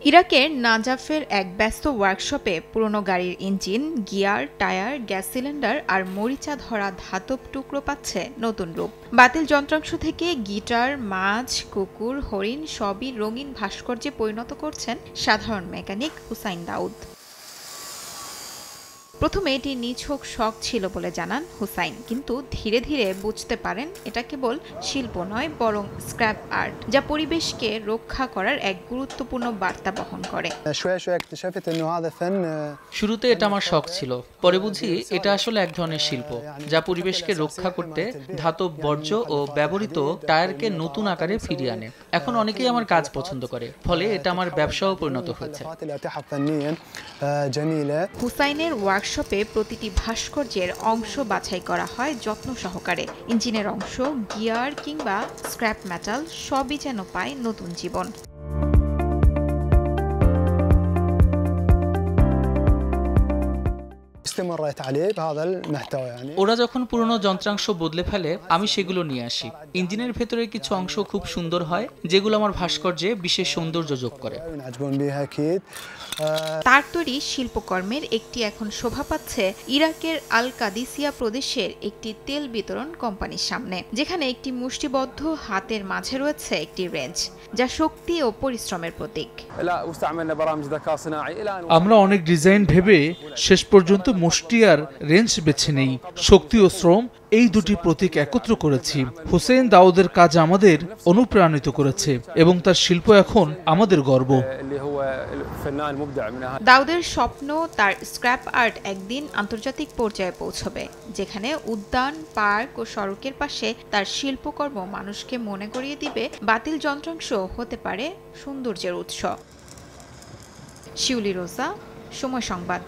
ইরাকের নাজাফের এক ব্যস্ত ওয়ার্কশপে পুরনো গাড়ির engine, gear, tyre, gas cylinder আর মরিচা ধরা ধাতব টুকরো পাচ্ছে নতুন রূপ। বাতিল যন্ত্রাংশ থেকে গিটার, মাছ, কুকুর, হরিণ সবই রঙিন ভাস্কর্যে পরিণত করছেন সাধারণ মেকানিক হুসাইন দাউদ। প্রথমে এটি নিছক শখ ছিল বলে জানান হুসাইন, কিন্তু ধীরে ধীরে বুঝতে পারেন এটা কেবল শিল্প নয়, বরং স্ক্র্যাপ আর্ট, যা পরিবেশকে রক্ষা করার এক গুরুত্বপূর্ণ বার্তা বহন করে। শুরুতে এটা আমার শখ ছিল, পরে বুঝি এটা আসলে এক ধরনের শিল্প, যা পরিবেশকে রক্ষা করতে ধাতব বর্জ্য ও ব্যবহৃত টায়ারকে নতুন আকারে ফিরিয়ে আনে। এখন অনেকেই আমার কাজ পছন্দ করে, ফলে এটা আমার ব্যবসাও পরিণত হয়েছে। হুসাইনের ওয়ার্কশপে প্রতিটি ভাস্কর্যের অংশ বাছাই করা হয় যত্ন সহকারে। ইঞ্জিনের অংশ, গিয়ার কিংবা স্ক্র্যাপ মেটাল সবই যেন পায় নতুন জীবন। ওরা যখন পুরনো যন্ত্রাংশ বদলে ফেলে, আমি সেগুলো নিয়ে আসি। ইঞ্জিনের ভেতরের কিছু অংশ খুব সুন্দর হয়, যেগুলো আমার ভাস্কর্যে বিশেষ সৌন্দর্য যোগ করে। তার তৈরি শিল্পকর্মের একটি এখন শোভা পাচ্ছে ইরাকের আল কাদিসিয়া প্রদেশের একটি তেল বিতরণ কোম্পানির সামনে, যেখানে একটি মুষ্টিবদ্ধ হাতের মাঝে রয়েছে একটি রেঞ্জ, যা শক্তি ও পরিশ্রমের প্রতীক। আমরা অনেক ডিজাইন ভেবে শেষ পর্যন্ত মুষ্টি আর রেঞ্জ বেছে নেই। শক্তি ও শ্রম, এই দুটি প্রতীক একত্র করেছি। হুসেইন দাউদের কাজ আমাদের অনুপ্রাণিত করেছে এবং তার শিল্প এখন আমাদের গর্ব। দাউদের স্বপ্ন তার স্ক্র্যাপ আর্ট একদিন আন্তর্জাতিক পর্যায়ে পৌঁছবে, যেখানে উদ্যান, পার্ক ও সড়কের পাশে তার শিল্পকর্ম মানুষকে মনে করিয়ে দিবে বাতিল যন্ত্রাংশ হতে পারে সৌন্দর্যের উৎস। শিউলি রোজা, সময় সংবাদ।